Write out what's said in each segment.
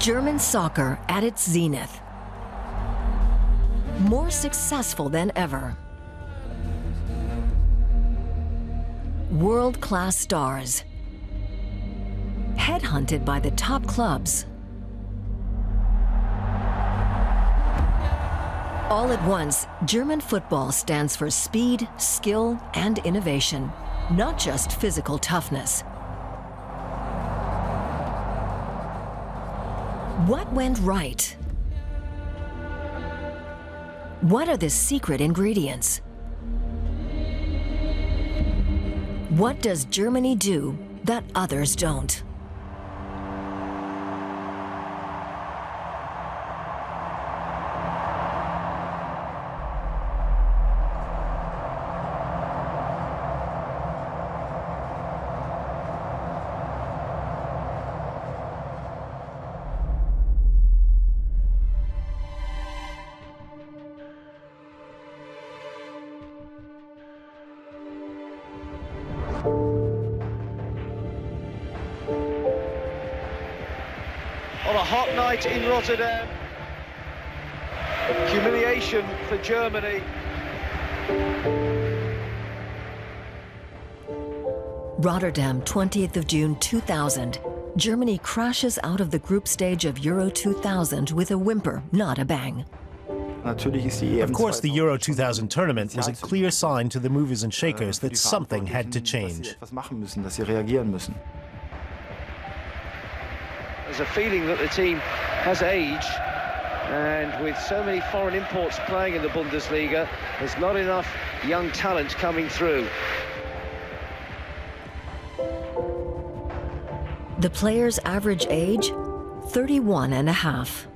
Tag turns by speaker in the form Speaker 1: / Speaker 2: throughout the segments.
Speaker 1: German soccer at its zenith. More successful than ever. World-class stars. Headhunted by the top clubs. All at once, German football stands for speed, skill, and innovation, not just physical toughness. What went right? What are the secret ingredients? What does Germany do that others don't?
Speaker 2: On a hot night in Rotterdam, humiliation for Germany.
Speaker 1: Rotterdam, 20th of June 2000. Germany crashes out of the group stage of Euro 2000 with a whimper, not a bang.
Speaker 3: Of course, the Euro 2000 tournament was a clear sign to the movers and shakers that something had to change.
Speaker 2: There's a feeling that the team has aged, and with so many foreign imports playing in the Bundesliga, there's not enough young talent coming through.
Speaker 1: The players' average age, 31 and a half.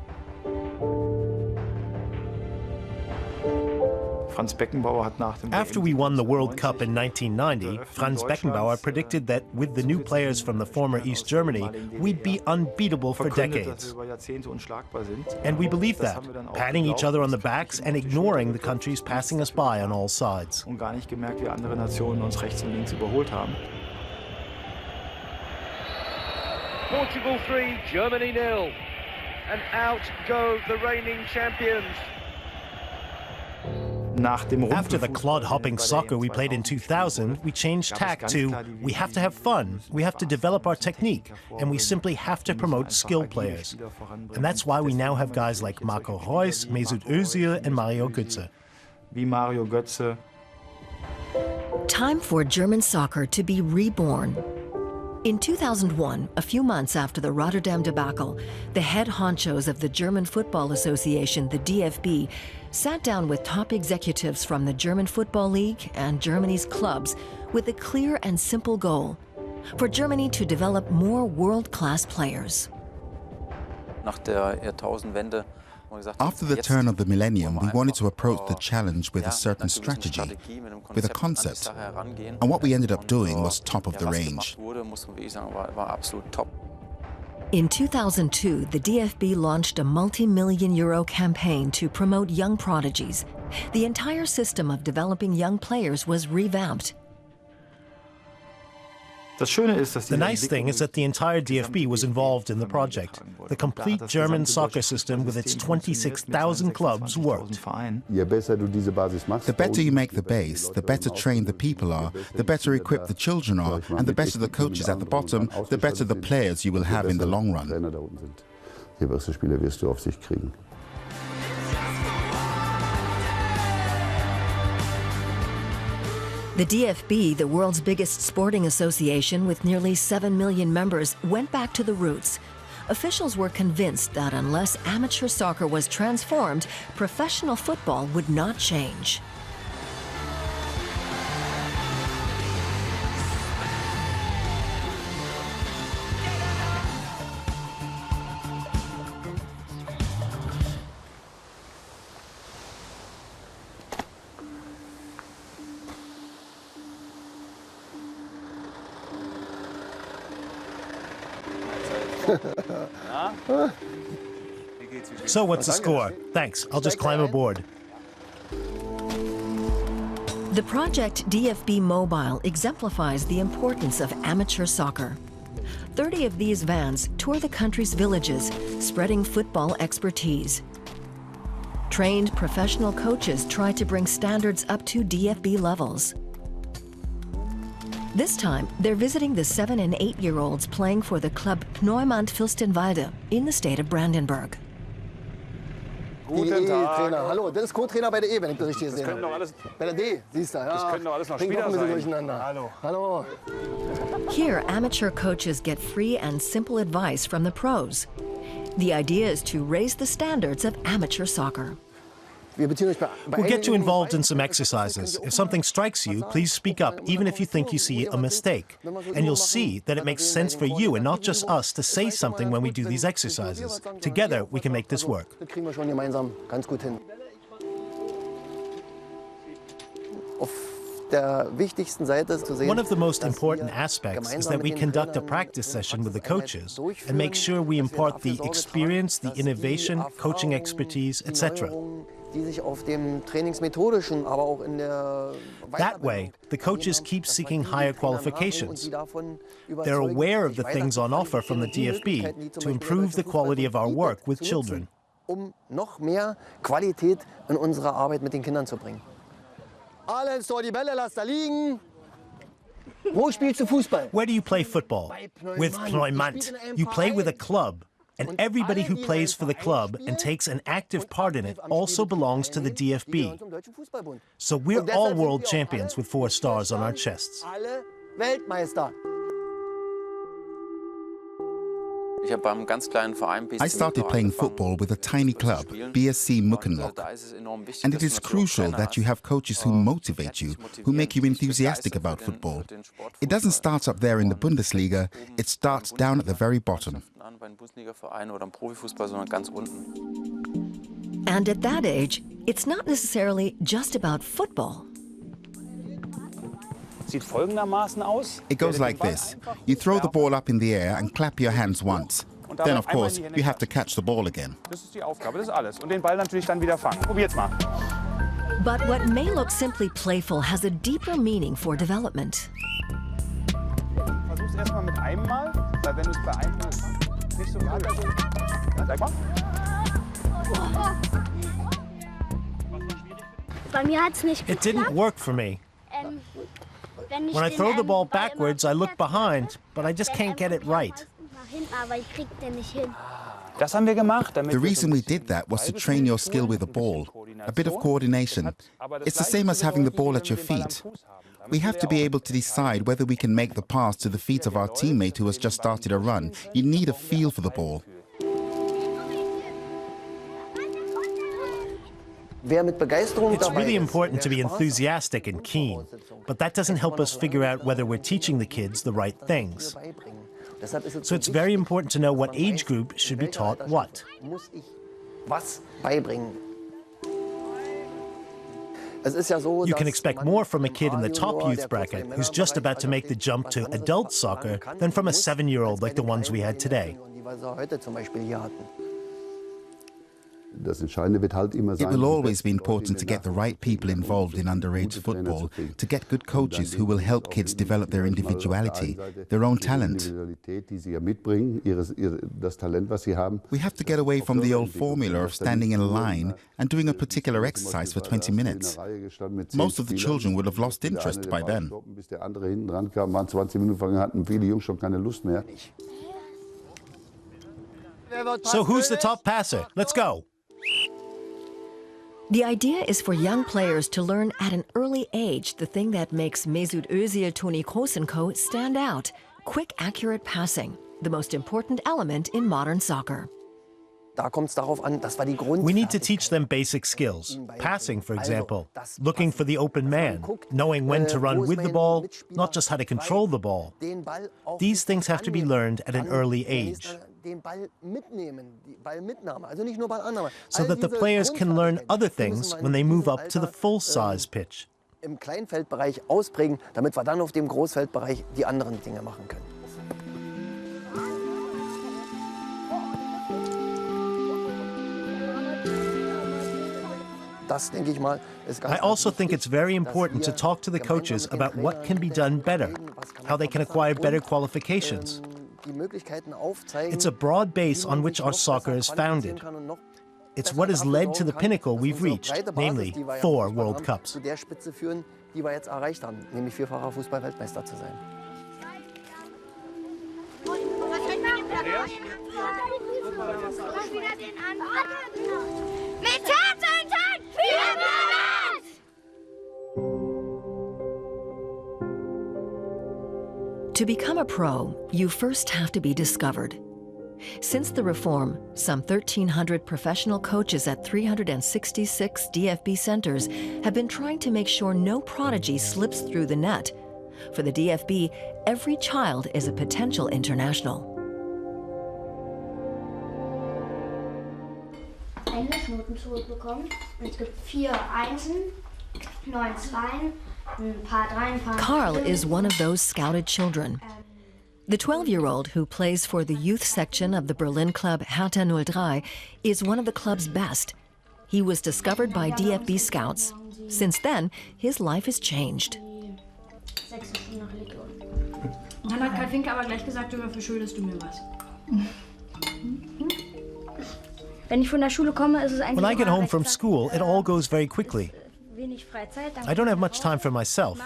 Speaker 3: After we won the World Cup in 1990, Franz Beckenbauer predicted that with the new players from the former East Germany, we'd be unbeatable for decades. And we believed that, patting each other on the backs and ignoring the countries passing us by on all sides.
Speaker 2: Portugal 3, Germany 0. And out go the reigning champions.
Speaker 3: After the clod-hopping soccer we played in 2000, we changed tack to, we have to have fun, we have to develop our technique, and we simply have to promote skill players. And that's why we now have guys like Marco Reus, Mesut Özil, and Mario Götze.
Speaker 1: Time for German soccer to be reborn. In 2001, a few months after the Rotterdam debacle, the head honchos of the German Football Association, the DFB, sat down with top executives from the German Football League and Germany's clubs with a clear and simple goal: for Germany to develop more world-class players.
Speaker 4: After the turn of the millennium, we wanted to approach the challenge with a certain strategy, with a concept. And what we ended up doing was top of the range.
Speaker 1: In 2002, the DFB launched a multi-million euro campaign to promote young prodigies. The entire system of developing young players was revamped.
Speaker 3: The nice thing is that the entire DFB was involved in the project. The complete German soccer system with its 26,000 clubs worked.
Speaker 4: The better you make the base, the better trained the people are, the better equipped the children are, and the better the coaches at the bottom, the better the players you will have in the long run.
Speaker 1: The DFB, the world's biggest sporting association with nearly 7 million members, went back to the roots. Officials were convinced that unless amateur soccer was transformed, professional football would not change.
Speaker 3: So what's the score? Thanks, I'll just climb aboard.
Speaker 1: The project DFB Mobile exemplifies the importance of amateur soccer. 30 of these vans tour the country's villages, spreading football expertise. Trained professional coaches try to bring standards up to DFB levels. This time, they're visiting the 7- and 8-year-olds playing for the club Neumann-Fürstenwalde in the state of Brandenburg.
Speaker 5: Guten Tag. Trainer. Hallo, das ist Co-Trainer bei der E, wenn ich das richtig gesehen habe. Bei der D, siehst du, ja. Das können doch alles noch Spieler sein. Durcheinander. Hallo. Hallo.
Speaker 1: Here, amateur coaches get free and simple advice from the pros. The idea is to raise the standards of amateur soccer.
Speaker 3: We'll get you involved in some exercises. If something strikes you, please speak up, even if you think you see a mistake. And you'll see that it makes sense for you and not just us to say something when we do these exercises. Together, we can make this work. One of the most important aspects is that we conduct a practice session with the coaches and make sure we impart the experience, the innovation, coaching expertise, etc. That way, the coaches keep seeking higher qualifications. They're aware of the things on offer from the DFB to improve the quality of our work with children.
Speaker 5: Noch mehr Qualität in unsere Arbeit mit den Kindern zu bringen. Alles so, die Bälle lass da liegen. Wo spielst du Fußball?
Speaker 3: Where do you play football? With Pneumant. You play with a club. And everybody who plays for the club and takes an active part in it also belongs to the DFB. So we're all world champions with 4 stars on our chests.
Speaker 5: Alle Weltmeister.
Speaker 4: I started playing football with a tiny club, BSC Muckenloch. And it is crucial that you have coaches who motivate you, who make you enthusiastic about football. It doesn't start up there in the Bundesliga, it starts down at the very bottom.
Speaker 1: And at that age, it's not necessarily just about football.
Speaker 4: It goes like this. You throw the ball up in the air and clap your hands once. Then, of course, you have to catch the ball again.
Speaker 1: But what may look simply playful has a deeper meaning for development.
Speaker 3: It didn't work for me. When I throw the ball backwards, I look behind, but I just can't get it right.
Speaker 4: The reason we did that was to train your skill with the ball, a bit of coordination. It's the same as having the ball at your feet. We have to be able to decide whether we can make the pass to the feet of our teammate who has just started a run. You need a feel for the ball.
Speaker 3: It's really important to be enthusiastic and keen, but that doesn't help us figure out whether we're teaching the kids the right things. So it's very important to know what age group should be taught what. You can expect more from a kid in the top youth bracket who's just about to make the jump to adult soccer than from a 7-year-old like the ones we had today.
Speaker 4: It will always be important to get the right people involved in underage football, to get good coaches who will help kids develop their individuality, their own talent. We have to get away from the old formula of standing in a line and doing a particular exercise for 20 minutes. Most of the children would have lost interest by then.
Speaker 3: So who's the top passer? Let's go.
Speaker 1: The idea is for young players to learn at an early age the thing that makes Mesut Özil, Toni Kroos & Co. stand out: quick, accurate passing, the most important element in modern soccer.
Speaker 3: We need to teach them basic skills. Passing, for example, looking for the open man, knowing when to run with the ball, not just how to control the ball. These things have to be learned at an early age, so that the players can learn other things when they move up to the full-size pitch.
Speaker 5: Im Kleinfeldbereich ausprägen, damit wir dann auf dem Großfeldbereich die anderen Dinge machen können.
Speaker 3: I also think it's very important to talk to the coaches about what can be done better, how they can acquire better qualifications. It's a broad base on which our soccer is founded. It's what has led to the pinnacle we've reached, namely 4 World Cups.
Speaker 1: To become a pro, you first have to be discovered. Since the reform, some 1,300 professional coaches at 366 DFB centers have been trying to make sure no prodigy slips through the net. For the DFB, every child is a potential international.
Speaker 6: Englischnoten zurückbekommen. Es gibt 4 Einsen, 9 Zweien, ein paar Dreien, ein paar
Speaker 1: Karl is one of those scouted children. The 12-year-old who plays for the youth section of the Berlin club Hertha 03 is one of the club's best. He was discovered by DFB scouts. Since then, his life has changed.
Speaker 7: Dann hat Kai Finke aber gleich gesagt, du verschuldest du mir was.
Speaker 6: Wenn ich von der Schule komme, ist es eigentlich
Speaker 3: When I get home from school, it all goes very quickly. I don't have much time for myself.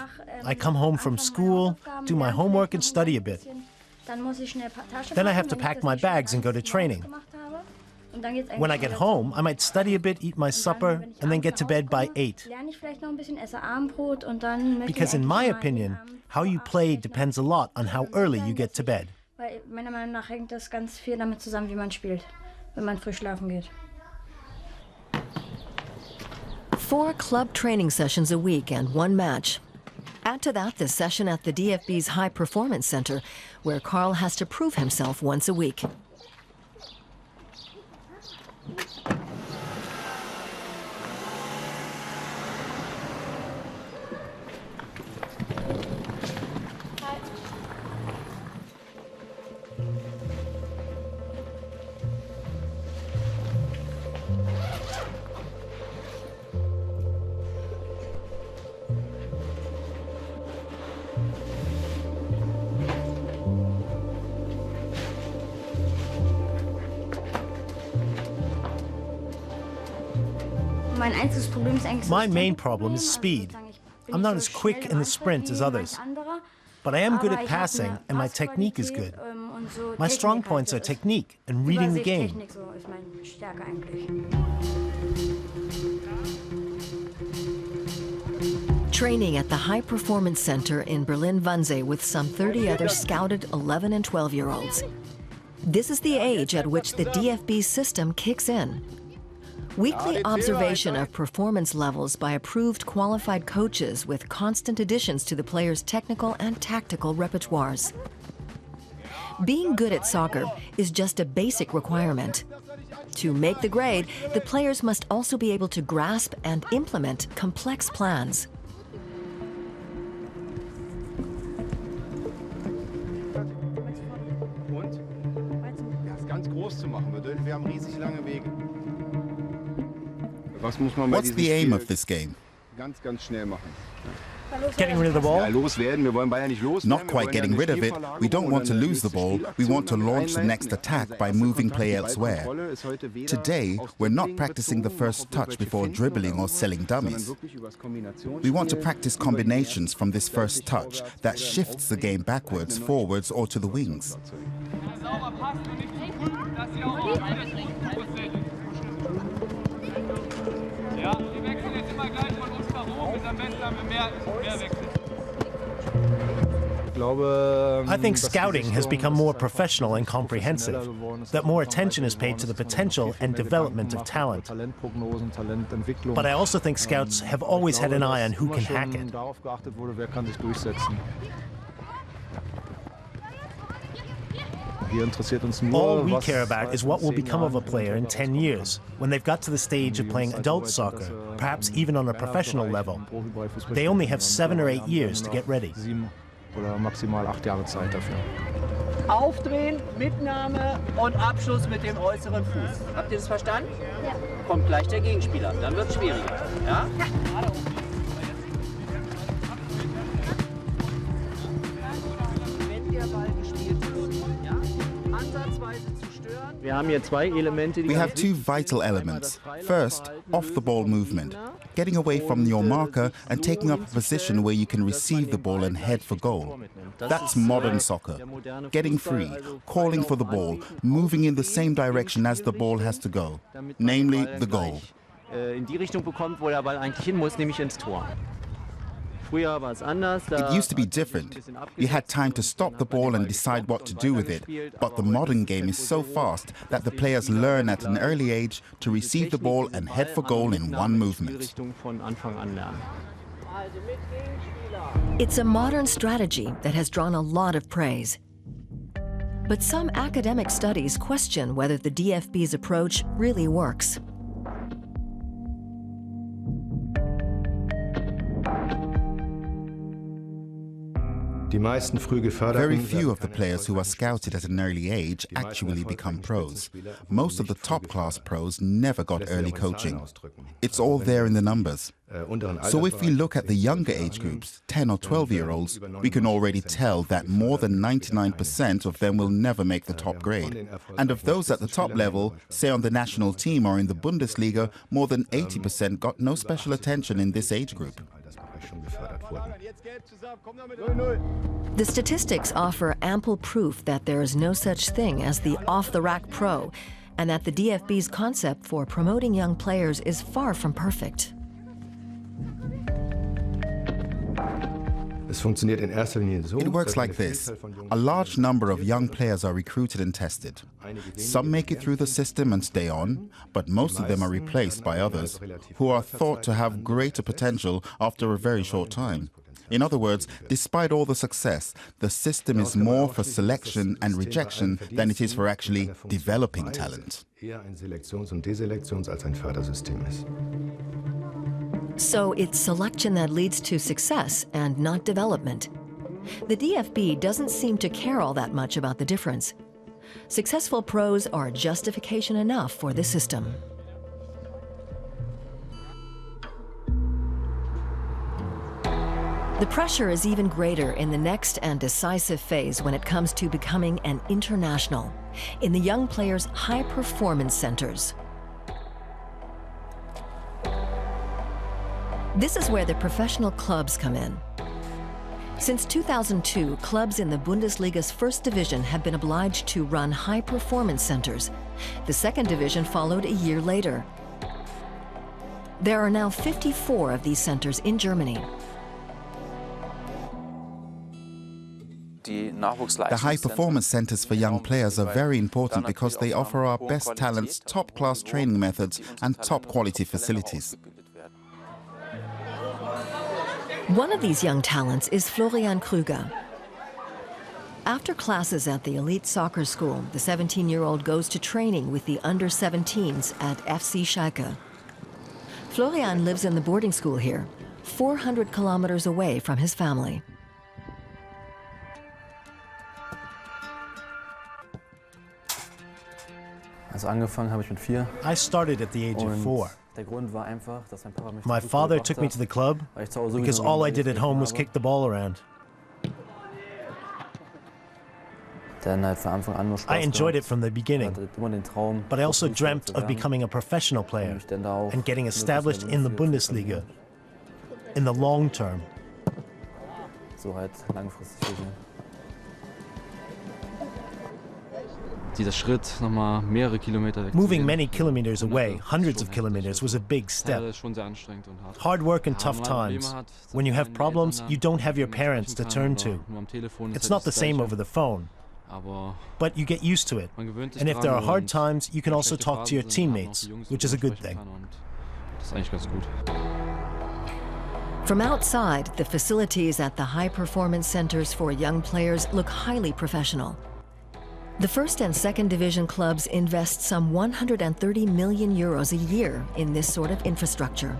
Speaker 3: I come home from school, do my homework and study a bit. Then I have to pack my bags and go to training. When I get home, I might study a bit, eat my supper, and then get to bed by 8. Because in my opinion, how you play depends a lot on how early you get to bed.
Speaker 6: Meiner Meinung nach hängt das ganz viel damit zusammen, wie man spielt, wenn man früh schlafen geht.
Speaker 1: 4 club training sessions a week and 1 match. Add to that the session at the DFB's High Performance Center, where Karl has to prove himself once a week.
Speaker 3: My main problem is speed. I'm not as quick in the sprint as others. But I am good at passing and my technique is good. My strong points are technique and reading the game.
Speaker 1: Training at the High Performance Center in Berlin-Wannsee with some 30 other scouted 11 and 12-year-olds. This is the age at which the DFB system kicks in. Weekly observation of performance levels by approved qualified coaches with constant additions to the players' technical and tactical repertoires. Being good at soccer is just a basic requirement. To make the grade, the players must also be able to grasp and implement complex plans.
Speaker 4: What's the aim of this game?
Speaker 3: Getting rid of the ball?
Speaker 4: Not quite getting rid of it. We don't want to lose the ball. We want to launch the next attack by moving play elsewhere. Today, we're not practicing the first touch before dribbling or selling dummies. We want to practice combinations from this first touch that shifts the game backwards, forwards, or to the wings.
Speaker 3: I think scouting has become more professional and comprehensive, that more attention is paid to the potential and development of talent. But I also think scouts have always had an eye on who can hack it. All we care about is what will become of a player in 10 years, when they've got to the stage of playing adult soccer, perhaps even on a professional level. They only have 7 or 8 years to get ready.
Speaker 8: Aufdrehen, Mitnahme und Abschluss mit dem äußeren Fuß. Habt ihr das verstanden? Ja. Kommt gleich der Gegenspieler, dann wird es schwieriger. Ja? Wenn der Ball gespielt ist, ja?
Speaker 4: We have two vital elements. First, off-the-ball movement, getting away from your marker and taking up a position where you can receive the ball and head for goal. That's modern soccer. Getting free, calling for the ball, moving in the same direction as the ball has to go, namely the goal. It used to be different. You had time to stop the ball and decide what to do with it. But the modern game is so fast that the players learn at an early age to receive the ball and head for goal in one movement.
Speaker 1: It's a modern strategy that has drawn a lot of praise. But some academic studies question whether the DFB's approach really works.
Speaker 4: Very few of the players who are scouted at an early age actually become pros. Most of the top-class pros never got early coaching. It's all there in the numbers. So if we look at the younger age groups, 10 or 12-year-olds, we can already tell that more than 99% of them will never make the top grade. And of those at the top level, say on the national team or in the Bundesliga, more than 80% got no special attention in this age group.
Speaker 1: The statistics offer ample proof that there is no such thing as the off-the-rack pro, and that the DFB's concept for promoting young players is far from perfect.
Speaker 4: It works like this. A large number of young players are recruited and tested. Some make it through the system and stay on, but most of them are replaced by others who are thought to have greater potential after a very short time. In other words, despite all the success, the system is more for selection and rejection than it is for actually developing talent.
Speaker 1: So it's selection that leads to success and not development. The DFB doesn't seem to care all that much about the difference. Successful pros are justification enough for the system. The pressure is even greater in the next and decisive phase when it comes to becoming an international, in the young players' high-performance centers. This is where the professional clubs come in. Since 2002, clubs in the Bundesliga's first division have been obliged to run high-performance centers. The second division followed a year later. There are now 54 of these centers in Germany.
Speaker 4: The high-performance centers for young players are very important because they offer our best talents top-class training methods and top-quality facilities.
Speaker 1: One of these young talents is Florian Kruger. After classes at the elite soccer school, the 17-year-old goes to training with the under-17s at FC Schalke. Florian lives in the boarding school here, 400 kilometers away from his family.
Speaker 3: I started at the age of 4. My father took me to the club because all I did at home was kick the ball around. I enjoyed it from the beginning, but I also dreamt of becoming a professional player and getting established in the Bundesliga in the long term. Moving many kilometers away, hundreds of kilometers, was a big step. Hard work and tough times. When you have problems, you don't have your parents to turn to. It's not the same over the phone, but you get used to it. And if there are hard times, you can also talk to your teammates, which is a good thing.
Speaker 1: From outside, the facilities at the high-performance centers for young players look highly professional. The first and second division clubs invest some 130 million euros a year in this sort of infrastructure.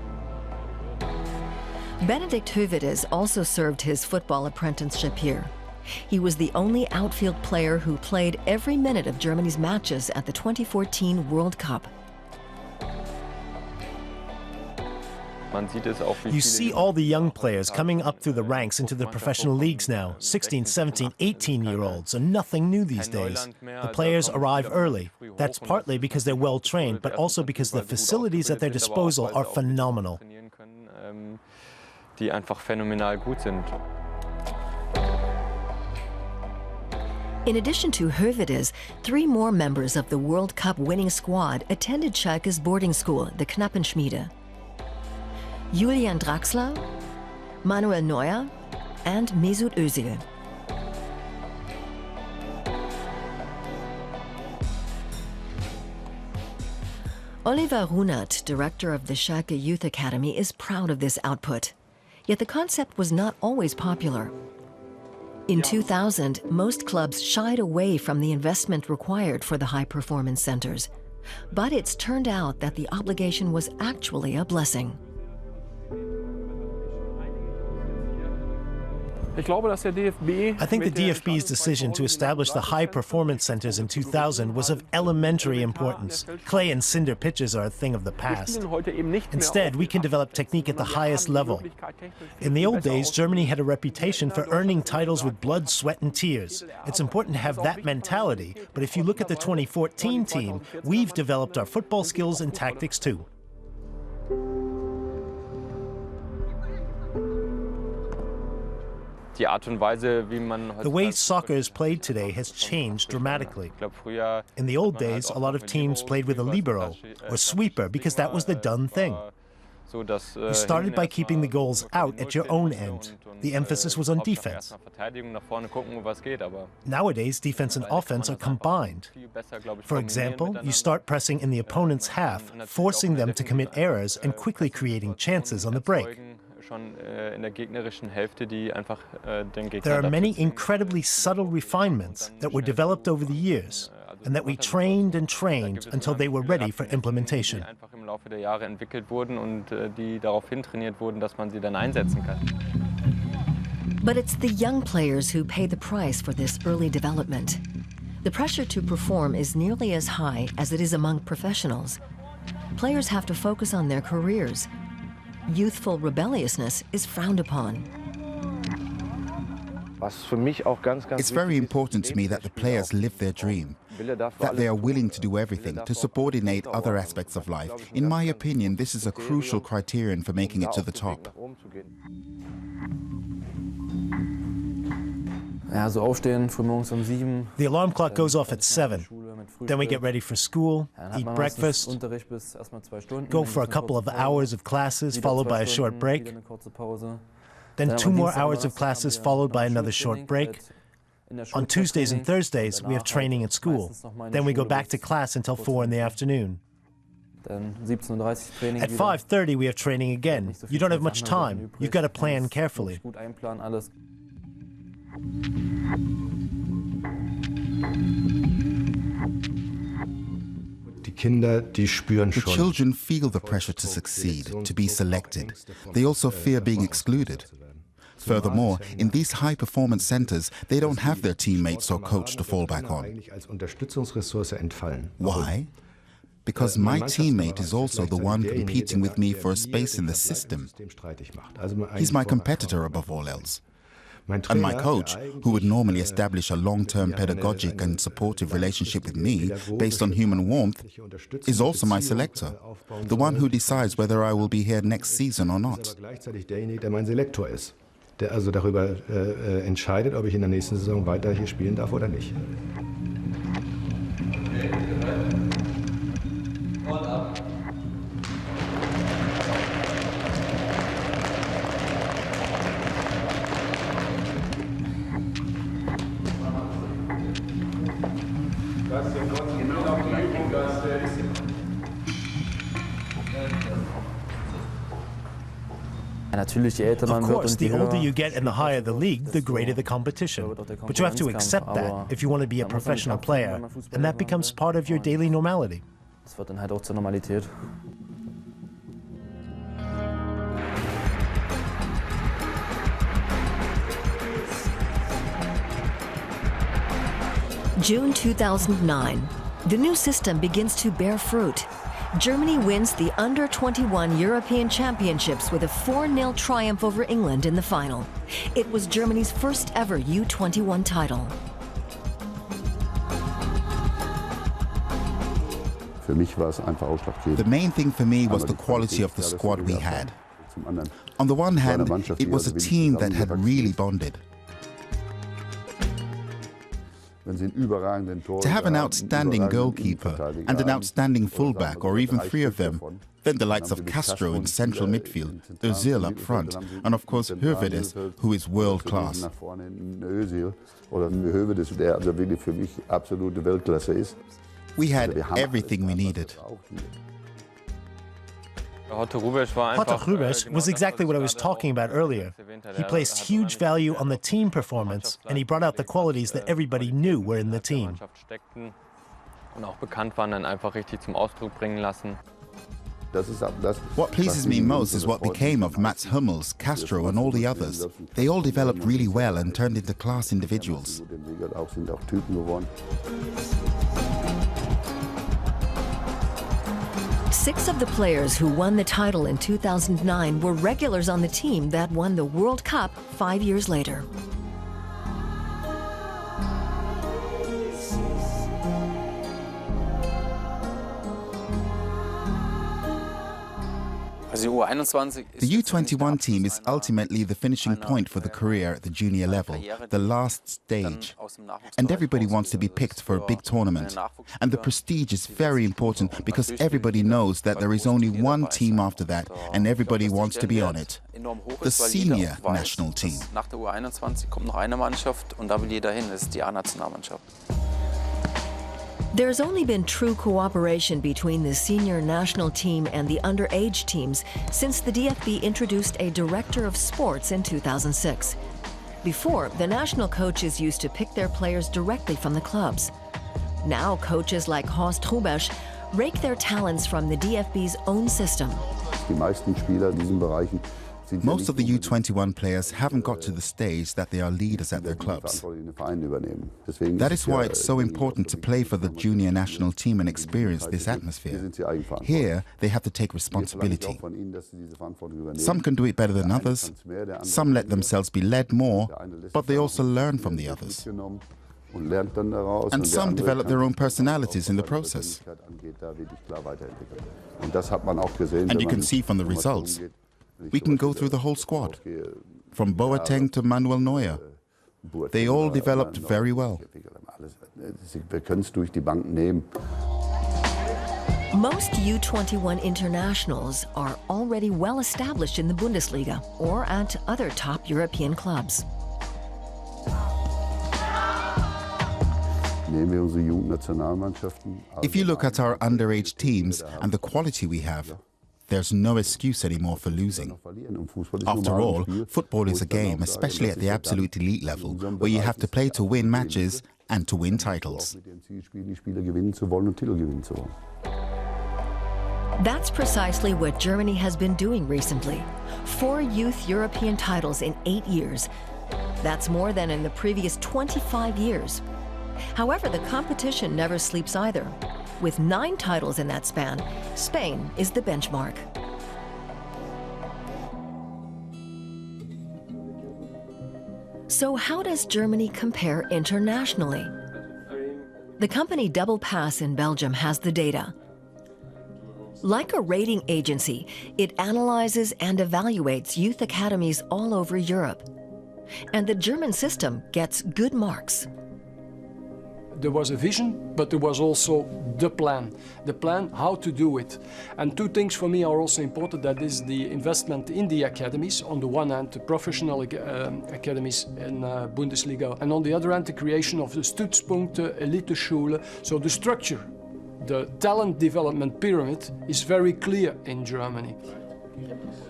Speaker 1: Benedikt Hövedes also served his football apprenticeship here. He was the only outfield player who played every minute of Germany's matches at the 2014 World Cup.
Speaker 3: You see all the young players coming up through the ranks into the professional leagues now, 16, 17, 18-year-olds, and nothing new these days. The players arrive early. That's partly because they're well trained, but also because the facilities at their disposal are phenomenal.
Speaker 1: In addition to Coveted, 3 more members of the World Cup winning squad attended Schalke's boarding school, the Knappenschmiede. Julian Draxler, Manuel Neuer, and Mesut Özil. Oliver Runert, director of the Schalke Youth Academy, is proud of this output. Yet the concept was not always popular. In 2000, most clubs shied away from the investment required for the high-performance centers. But it's turned out that the obligation was actually a blessing.
Speaker 3: I think the DFB's decision to establish the high-performance centers in 2000 was of elementary importance. Clay and cinder pitches are a thing of the past. Instead, we can develop technique at the highest level. In the old days, Germany had a reputation for earning titles with blood, sweat, and tears. It's important to have that mentality, but if you look at the 2014 team, we've developed our football skills and tactics too. The way soccer is played today has changed dramatically. In the old days, a lot of teams played with a libero, or sweeper, because that was the done thing. You started by keeping the goals out at your own end. The emphasis was on defense. Nowadays, defense and offense are combined. For example, you start pressing in the opponent's half, forcing them to commit errors and quickly creating chances on the break. There are many incredibly subtle refinements that were developed over the years and that we trained and trained until they were ready for implementation.
Speaker 1: But it's the young players who pay the price for this early development. The pressure to perform is nearly as high as it is among professionals. Players have to focus on their careers. Youthful rebelliousness is frowned upon.
Speaker 4: It's very important to me that the players live their dream, that they are willing to do everything to subordinate other aspects of life. In my opinion, this is a crucial criterion for making it to the top.
Speaker 3: The alarm clock goes off at 7. Then we get ready for school, eat breakfast, go for a couple of hours of classes followed by a short break, then 2 more hours of classes followed by another short break. On Tuesdays and Thursdays, we have training at school. Then we go back to class until 4 in the afternoon. At 5:30, we have training again. You don't have much time. You've got to plan carefully.
Speaker 4: The children feel the pressure to succeed, to be selected. They also fear being excluded. Furthermore, in these high-performance centers, they don't have their teammates or coach to fall back on. Why? Because my teammate is also the one competing with me for a space in the system. He's my competitor above all else. And my coach, who would normally establish a long-term pedagogic and supportive relationship with me based on human warmth, is also my selector, the one who decides whether I will be here next season or not.
Speaker 9: Der also darüber entscheidet, ob ich in der nächsten Saison weiter hier spielen darf oder nicht.
Speaker 3: Of course, the older you get and the higher the league, the greater the competition. But you have to accept that if you want to be a professional player, and that becomes part of your daily normality.
Speaker 1: June 2009. The new system begins to bear fruit. Germany wins the Under-21 European Championships with a 4-0 triumph over England in the final. It was Germany's first ever U21 title.
Speaker 4: The main thing for me was the quality of the squad we had. On the one hand, it was a team that had really bonded. To have an outstanding goalkeeper and an outstanding fullback, or even three of them, then the likes of Castro in central midfield, Özil up front, and of course Coveted, who is world class. We had everything we needed.
Speaker 3: Otto Rubers was exactly what I was talking about earlier. He placed huge value on the team performance, and he brought out the qualities that everybody knew were in the team.
Speaker 4: What pleases me most is what became of Mats Hummels, Castro and all the others. They all developed really well and turned into class individuals.
Speaker 1: 6 of the players who won the title in 2009 were regulars on the team that won the World Cup 5 years later.
Speaker 4: The U21 team is ultimately the finishing point for the career at the junior level, the last stage. And everybody wants to be picked for a big tournament. And the prestige is very important because everybody knows that there is only one team after that and everybody wants to be on it. The senior national team.
Speaker 1: There's only been true cooperation between the senior national team and the underage teams since the DFB introduced a director of sports in 2006. Before, the national coaches used to pick their players directly from the clubs. Now, coaches like Horst Rubesch rake their talents from the DFB's own system.
Speaker 4: Most of the U21 players haven't got to the stage that they are leaders at their clubs. That is why it's so important to play for the junior national team and experience this atmosphere. Here, they have to take responsibility. Some can do it better than others, some let themselves be led more, but they also learn from the others. And some develop their own personalities in the process. And you can see from the results. We can go through the whole squad, from Boateng to Manuel Neuer. They all developed very well.
Speaker 1: Most U21 internationals are already well established in the Bundesliga or at other top European clubs.
Speaker 4: If you look at our underage teams and the quality we have, there's no excuse anymore for losing. After all, football is a game, especially at the absolute elite level, where you have to play to win matches and to win titles.
Speaker 1: That's precisely what Germany has been doing recently. 4 youth European titles in 8 years. That's more than in the previous 25 years. However, the competition never sleeps either. With 9 titles in that span, Spain is the benchmark. So how does Germany compare internationally? The company Double Pass in Belgium has the data. Like a rating agency, it analyzes and evaluates youth academies all over Europe. And the German system gets good marks.
Speaker 10: There was a vision, but there was also the plan how to do it. And 2 things for me are also important. That is the investment in the academies. On the one hand, the professional academies in Bundesliga, and on the other hand, the creation of the Stützpunkte, Eliteschule. So the structure, the talent development pyramid is very clear in Germany.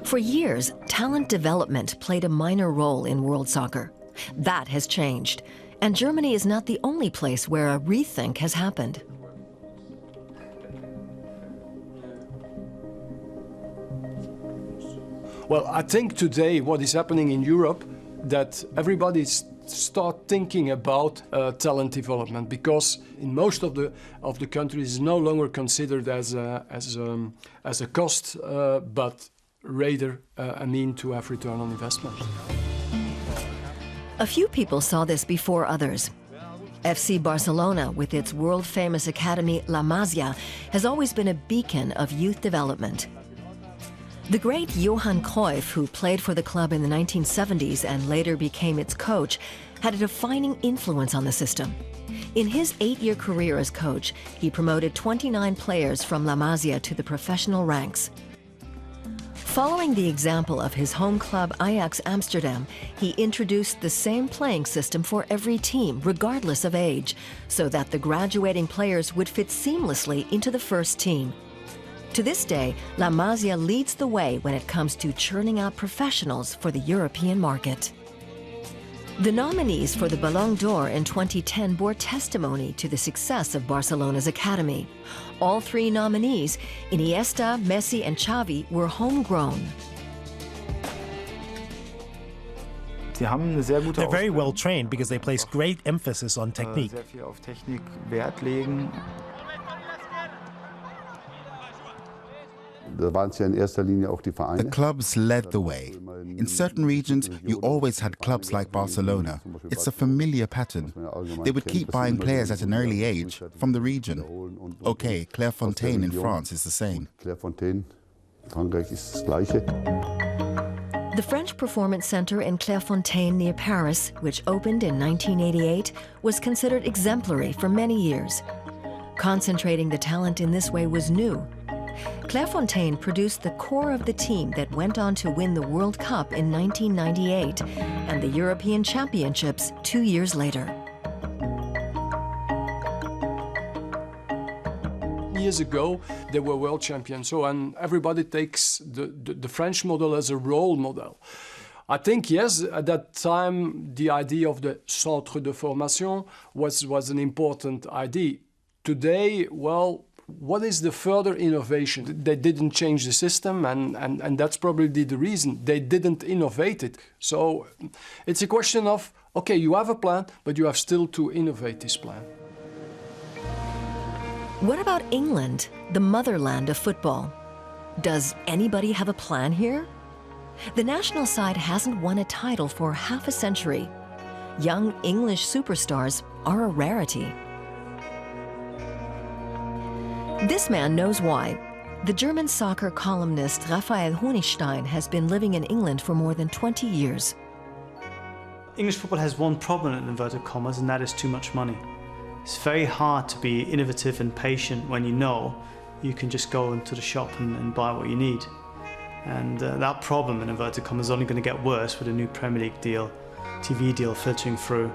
Speaker 1: For years, talent development played a minor role in world soccer. That has changed. And Germany is not the only place where a rethink has happened.
Speaker 10: Well, I think today what is happening in Europe, that everybody is start thinking about talent development, because in most of the countries it's no longer considered as a cost, but rather a mean to have return on investment.
Speaker 1: A few people saw this before others. FC Barcelona, with its world-famous academy La Masia, has always been a beacon of youth development. The great Johan Cruyff, who played for the club in the 1970s and later became its coach, had a defining influence on the system. In his 8-year career as coach, he promoted 29 players from La Masia to the professional ranks. Following the example of his home club Ajax Amsterdam, he introduced the same playing system for every team, regardless of age, so that the graduating players would fit seamlessly into the first team. To this day, La Masia leads the way when it comes to churning out professionals for the European market. The nominees for the Ballon d'Or in 2010 bore testimony to the success of Barcelona's academy. All 3 nominees, Iniesta, Messi, and Xavi, were homegrown.
Speaker 3: They're very well trained because they place great emphasis on technique.
Speaker 4: The clubs led the way. In certain regions, you always had clubs like Barcelona. It's a familiar pattern. They would keep buying players at an early age from the region. Okay, Clairefontaine in France is the same.
Speaker 1: The French Performance Center in Clairefontaine near Paris, which opened in 1988, was considered exemplary for many years. Concentrating the talent in this way was new. Clairefontaine produced the core of the team that went on to win the World Cup in 1998 and the European Championships 2 years later.
Speaker 10: Years ago, they were world champions, and everybody takes the French model as a role model. I think, yes, at that time, the idea of the centre de formation was an important idea. Today, well, what is the further innovation? They didn't change the system, and that's probably the reason. They didn't innovate it. So it's a question of, okay, you have a plan, but you have still to innovate this plan.
Speaker 1: What about England, the motherland of football? Does anybody have a plan here? The national side hasn't won a title for half a century. Young English superstars are a rarity. This man knows why. The German soccer columnist Raphael Honigstein has been living in England for more than 20 years.
Speaker 11: English football has one problem in inverted commas, and that is too much money. It's very hard to be innovative and patient when you know you can just go into the shop and buy what you need. And that problem in inverted commas is only going to get worse with a new Premier League deal, TV deal filtering through.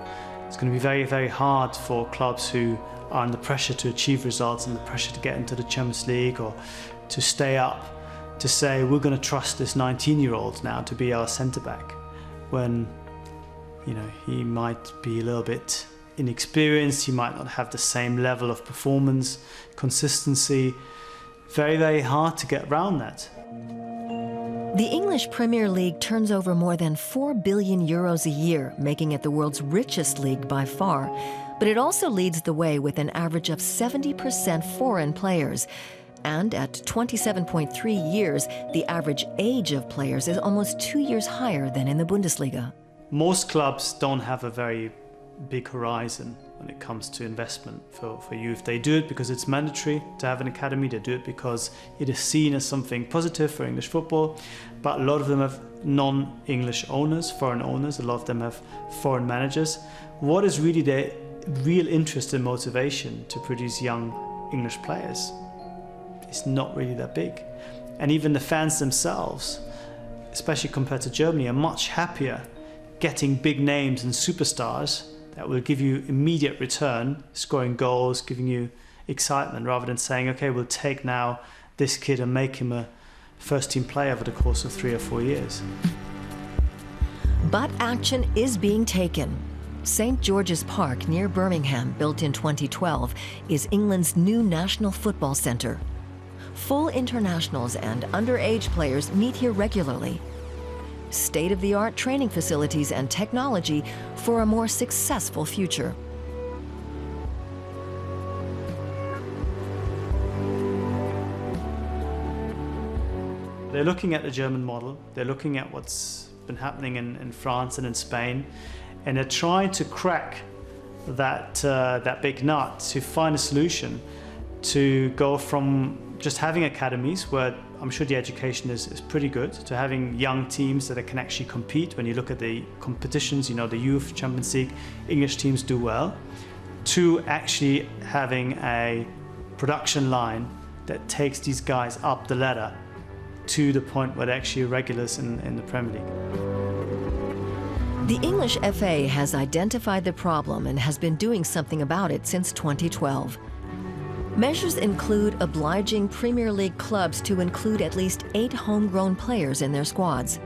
Speaker 11: It's going to be very, very hard for clubs who are under pressure to achieve results and the pressure to get into the Champions League or to stay up, to say we're going to trust this 19-year-old now to be our centre-back, when, you know, he might be a little bit inexperienced, he might not have the same level of performance, consistency. Very, very hard to get around that.
Speaker 1: The English Premier League turns over more than 4 billion euros a year, making it the world's richest league by far. But it also leads the way with an average of 70% foreign players. And at 27.3 years, the average age of players is almost 2 years higher than in the Bundesliga.
Speaker 11: Most clubs don't have a very big horizon when it comes to investment for youth. They do it because it's mandatory to have an academy. They do it because it is seen as something positive for English football. But a lot of them have non-English owners, foreign owners. A lot of them have foreign managers. What is really their real interest and motivation to produce young English players? It's not really that big. And even the fans themselves, especially compared to Germany, are much happier getting big names and superstars that will give you immediate return, scoring goals, giving you excitement, rather than saying, okay, we'll take now this kid and make him a first-team player over the course of 3 or 4 years.
Speaker 1: But action is being taken. St. George's Park near Birmingham, built in 2012, is England's new national football centre. Full internationals and underage players meet here regularly. state-of-the-art training facilities and technology for a more successful future.
Speaker 11: They're looking at the German model, they're looking at what's been happening in France and in Spain, and they're trying to crack that big nut to find a solution to go from just having academies where I'm sure the education is pretty good, to having young teams that can actually compete. When you look at the competitions, you know, the Youth Champions League, English teams do well, to actually having a production line that takes these guys up the ladder to the point where they're actually regulars in the Premier League.
Speaker 1: The English FA has identified the problem and has been doing something about it since 2012. Measures include obliging Premier League clubs to include at least 8 homegrown players in their squads.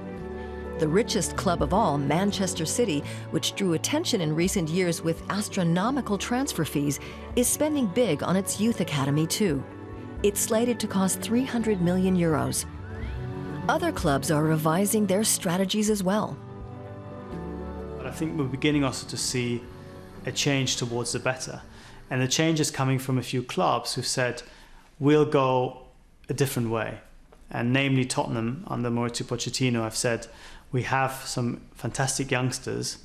Speaker 1: The richest club of all, Manchester City, which drew attention in recent years with astronomical transfer fees, is spending big on its youth academy too. It's slated to cost €300 million. Other clubs are revising their strategies as well.
Speaker 11: But I think we're beginning also to see a change towards the better. And the change is coming from a few clubs who've said, we'll go a different way. And namely Tottenham, under Mauricio Pochettino, have said, we have some fantastic youngsters,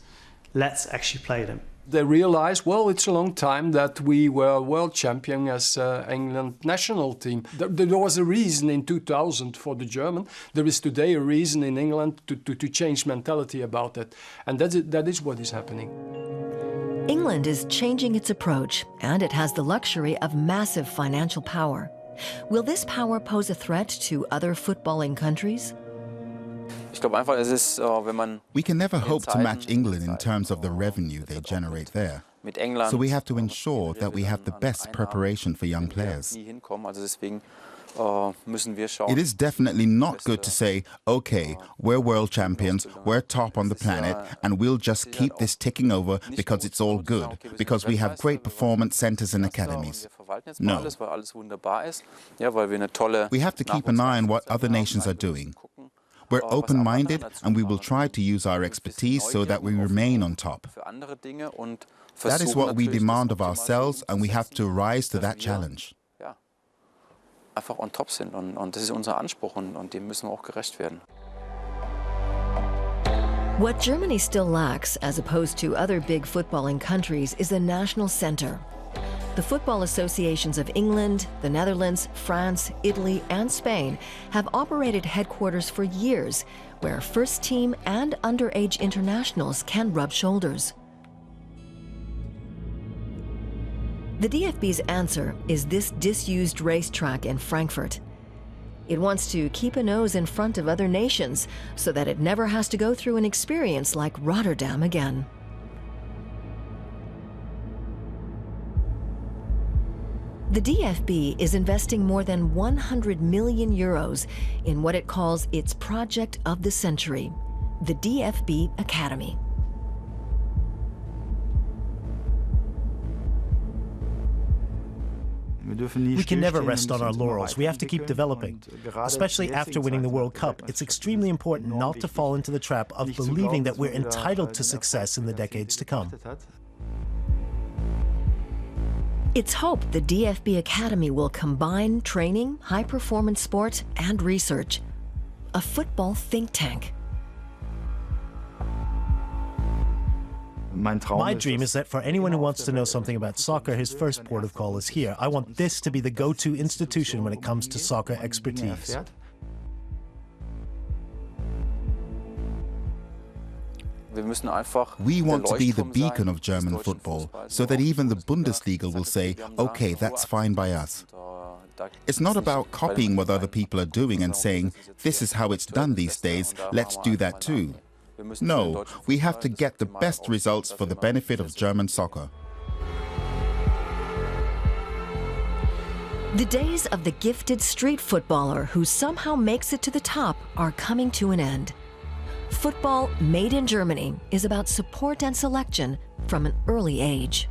Speaker 11: let's actually play them.
Speaker 10: They realized, well, it's a long time that we were world champion as England national team. There was a reason in 2000 for the German. There is today a reason in England to change mentality about it. And that is what is happening.
Speaker 1: England is changing its approach, and it has the luxury of massive financial power. Will this power pose a threat to other footballing countries?
Speaker 4: We can never hope to match England in terms of the revenue they generate there. So we have to ensure that we have the best preparation for young players. It is definitely not good to say, okay, we're world champions, we're top on the planet, and we'll just keep this ticking over because it's all good, because we have great performance centers and academies. No. We have to keep an eye on what other nations are doing. We're open-minded, and we will try to use our expertise so that we remain on top. That is what we demand of ourselves, and we have to rise to that challenge.
Speaker 12: Einfach on top sind und das ist unser Anspruch und dem müssen wir auch gerecht werden.
Speaker 1: What Germany still lacks, as opposed to other big footballing countries, is a national center. The football associations of England, the Netherlands, France, Italy, and Spain have operated headquarters for years, where first team and underage internationals can rub shoulders. The DFB's answer is this disused racetrack in Frankfurt. It wants to keep a nose in front of other nations so that it never has to go through an experience like Rotterdam again. The DFB is investing more than €100 million in what it calls its project of the century, the DFB Academy.
Speaker 3: We can never rest on our laurels. We have to keep developing. Especially after winning the World Cup, it's extremely important not to fall into the trap of believing that we're entitled to success in the decades to come.
Speaker 1: It's hoped the DFB Academy will combine training, high-performance sport, and research. A football think tank.
Speaker 3: My dream is that for anyone who wants to know something about soccer, his first port of call is here. I want this to be the go-to institution when it comes to soccer expertise.
Speaker 4: We want to be the beacon of German football, so that even the Bundesliga will say, okay, that's fine by us. It's not about copying what other people are doing and saying, this is how it's done these days, let's do that too. No, we have to get the best results for the benefit of German soccer.
Speaker 1: The days of the gifted street footballer who somehow makes it to the top are coming to an end. Football made in Germany is about support and selection from an early age.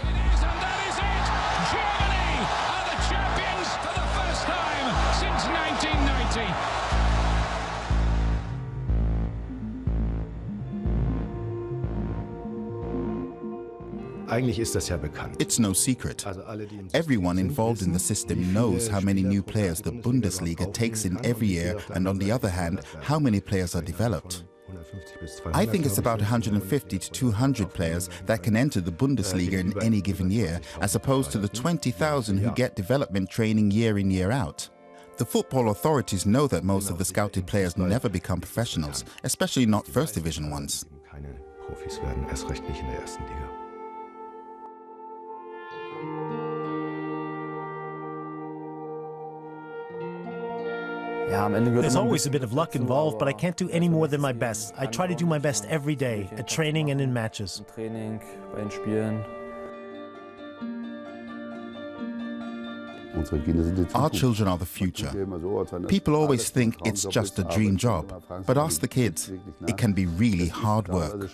Speaker 13: It is, and that is it! Germany are the champions for the first time since 1990.
Speaker 9: Eigentlich ist das ja bekannt.
Speaker 4: It's no secret. Everyone involved in the system knows how many new players the Bundesliga takes in every year, and on the other hand, how many players are developed. I think it's about 150 to 200 players that can enter the Bundesliga in any given year, as opposed to the 20,000 who get development training year in, year out. The football authorities know that most of the scouted players never become professionals, especially not first division ones.
Speaker 9: Keine Profis werden, erst recht nicht in der ersten Liga.
Speaker 3: There's always a bit of luck involved, but I can't do any more than my best. I try to do my best every day, at training and in matches.
Speaker 4: Our children are the future. People always think it's just a dream job, but ask the kids. It can be really hard work.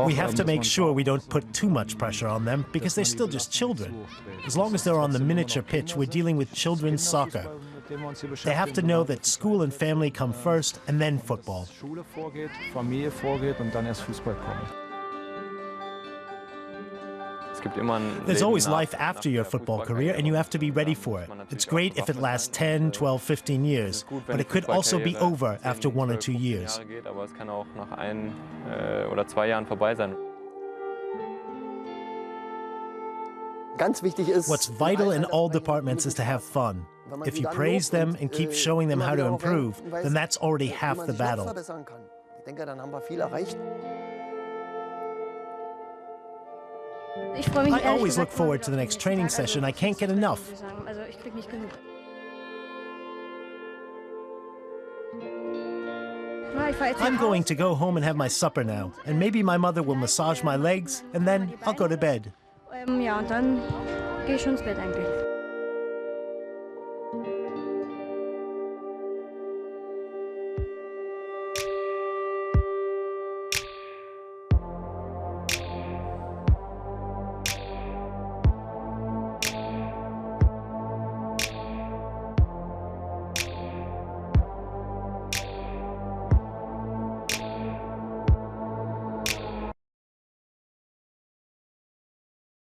Speaker 3: We have to make sure we don't put too much pressure on them, because they're still just children. As long as they're on the miniature pitch, we're dealing with children's soccer. They have to know that school and family come first, and then football. There's always life after your football career, and you have to be ready for it. It's great if it lasts 10, 12, 15 years, but it could also be over after 1 or 2 years. What's vital in all departments is to have fun. If you praise them and keep showing them how to improve, then that's already half the battle. I always look forward to the next training session. I can't get enough. I'm going to go home and have my supper now, and maybe my mother will massage my legs, and then I'll go to bed.
Speaker 7: Ja, und dann gehe ich schon ins Bett eigentlich.